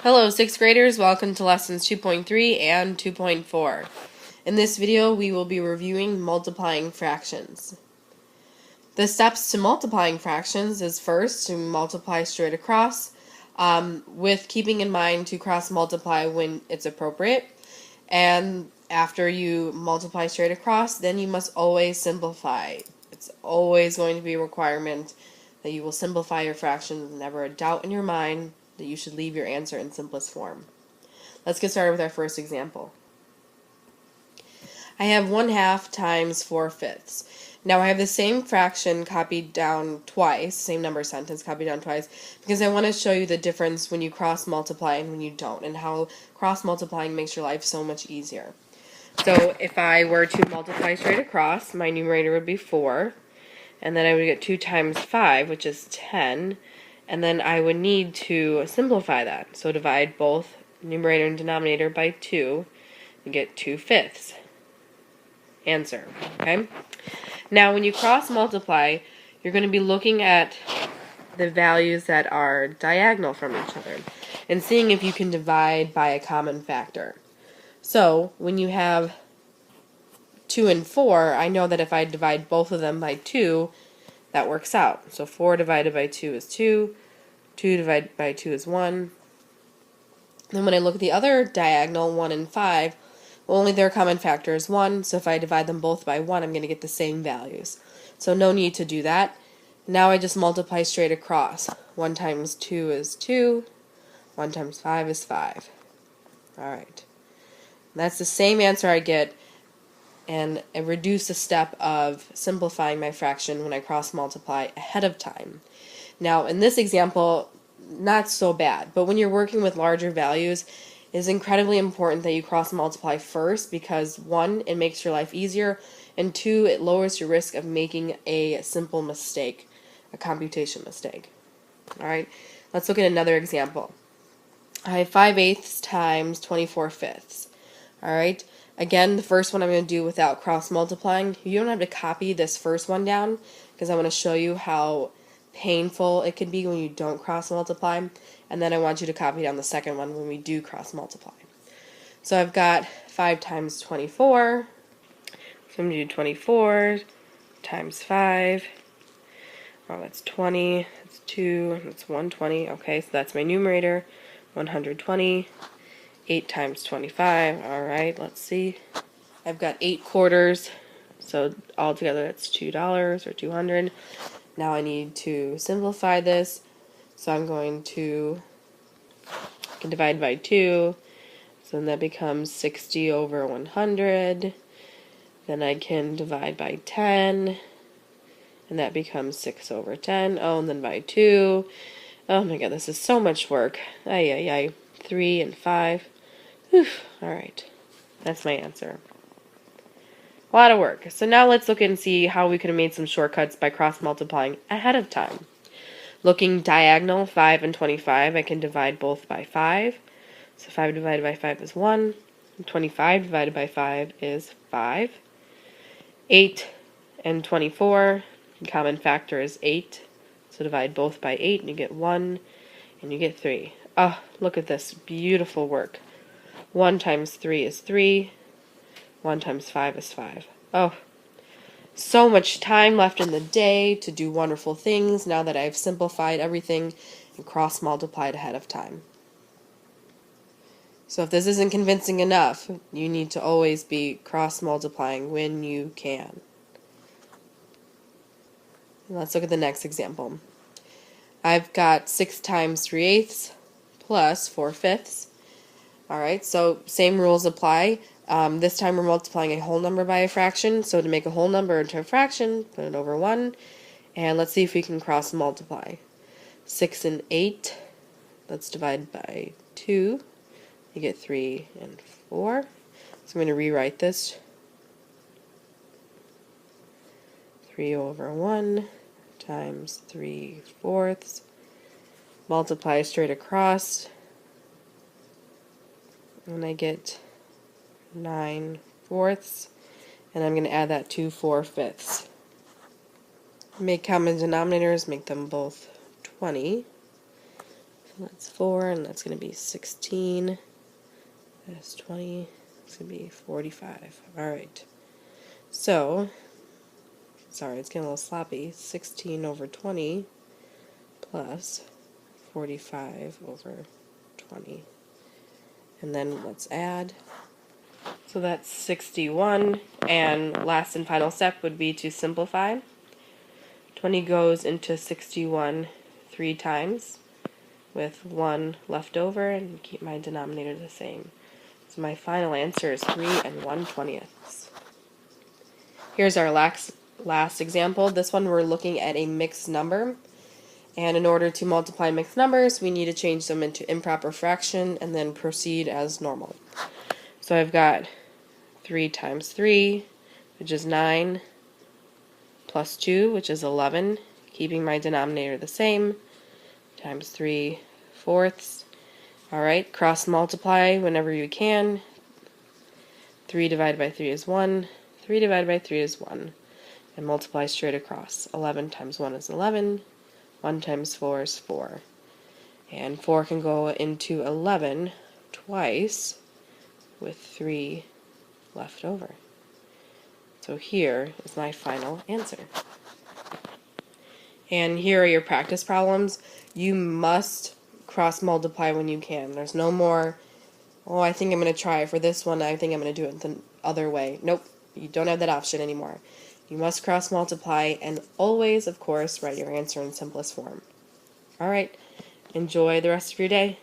Hello, 6th graders. Welcome to lessons 2.3 and 2.4. In this video, we will be reviewing multiplying fractions. The steps to multiplying fractions is first to multiply straight across, with keeping in mind to cross multiply when it's appropriate. And after you multiply straight across, then you must always simplify. It's always going to be a requirement that you will simplify your fractions. Never a doubt in your mind that you should leave your answer in simplest form. Let's get started with our first example. I have 1/2 times 4/5. Now I have the same fraction copied down twice, same number sentence copied down twice, because I want to show you the difference when you cross multiply and when you don't, and how cross multiplying makes your life so much easier. So if I were to multiply straight across, my numerator would be 4, and then I would get 2 times 5, which is 10, and then I would need to simplify that. So divide both numerator and denominator by 2 and get 2/5. Answer. Okay? Now when you cross multiply, you're going to be looking at the values that are diagonal from each other and seeing if you can divide by a common factor. So when you have 2 and 4, I know that if I divide both of them by 2, that works out. So 4 divided by 2 is 2, 2 divided by 2 is 1. Then when I look at the other diagonal, 1 and 5, well, only their common factor is 1, so if I divide them both by 1, I'm going to get the same values. So no need to do that. Now I just multiply straight across. 1 times 2 is 2, 1 times 5 is 5. Alright. That's the same answer I get, and I reduce the step of simplifying my fraction when I cross multiply ahead of time. Now in this example, not so bad, but when you're working with larger values, it is incredibly important that you cross multiply first because 1, it makes your life easier, and 2, it lowers your risk of making a simple mistake, a computation mistake. Alright, let's look at another example. I have 5/8 times 24/5. Alright, again, the first one I'm going to do without cross multiplying. You don't have to copy this first one down because I want to show you how painful it can be when you don't cross multiply, and then I want you to copy down the second one when we do cross multiply. So I've got 5 times 24, so I'm going to do 24 times 5, oh that's 20, that's 2, that's 120, okay, so that's my numerator, 120, 8 times 25, alright, let's see, I've got 8 quarters, so altogether that's $2 or 200. Now I need to simplify this, so I'm going to divide by 2, so then that becomes 60 over 100. Then I can divide by 10, and that becomes 6 over 10. Oh, and then by 2. Oh my god, this is so much work. Ay, ay, ay. 3 and 5. Whew. Alright, that's my answer. A lot of work. So now let's look and see how we could have made some shortcuts by cross-multiplying ahead of time. Looking diagonal, 5 and 25, I can divide both by 5. So 5 divided by 5 is 1. And 25 divided by 5 is 5. 8 and 24, common factor is 8. So divide both by 8 and you get 1 and you get 3. Oh, look at this beautiful work. 1 times 3 is 3. 1 times 5 is 5. Oh, so much time left in the day to do wonderful things now that I've simplified everything and cross-multiplied ahead of time. So if this isn't convincing enough, you need to always be cross-multiplying when you can. Let's look at the next example. I've got 6 times 3/8 plus 4/5. Alright, so same rules apply. This time we're multiplying a whole number by a fraction, so to make a whole number into a fraction, put it over 1, and let's see if we can cross multiply. 6 and 8, let's divide by 2, you get 3 and 4, so I'm going to rewrite this. 3 over 1 times 3/4, multiply straight across, and I get 9/4, and I'm going to add that to 4/5. Make common denominators, make them both 20. That's 4, and that's going to be 16. That's 20. It's going to be 45. Alright. So, sorry, it's getting a little sloppy. 16 over 20 plus 45 over 20. And then let's add. So that's 61. And last and final step would be to simplify. 20 goes into 61 3 times, with 1 left over, and keep my denominator the same. So my final answer is 3 1/20. Here's our last example. This one we're looking at a mixed number, and in order to multiply mixed numbers we need to change them into improper fraction and then proceed as normal. So I've got 3 times 3, which is 9, plus 2, which is 11, keeping my denominator the same, times 3/4. Alright, cross multiply whenever you can. 3 divided by 3 is 1, 3 divided by 3 is 1, and multiply straight across. 11 times 1 is 11, 1 times 4 is 4, and 4 can go into 11 twice with 3 left over. So here is my final answer. And here are your practice problems. You must cross multiply when you can. There's no more, oh, I think I'm going to try for this one, I think I'm going to do it the other way. Nope, you don't have that option anymore. You must cross multiply, and always, of course, write your answer in simplest form. Alright, enjoy the rest of your day.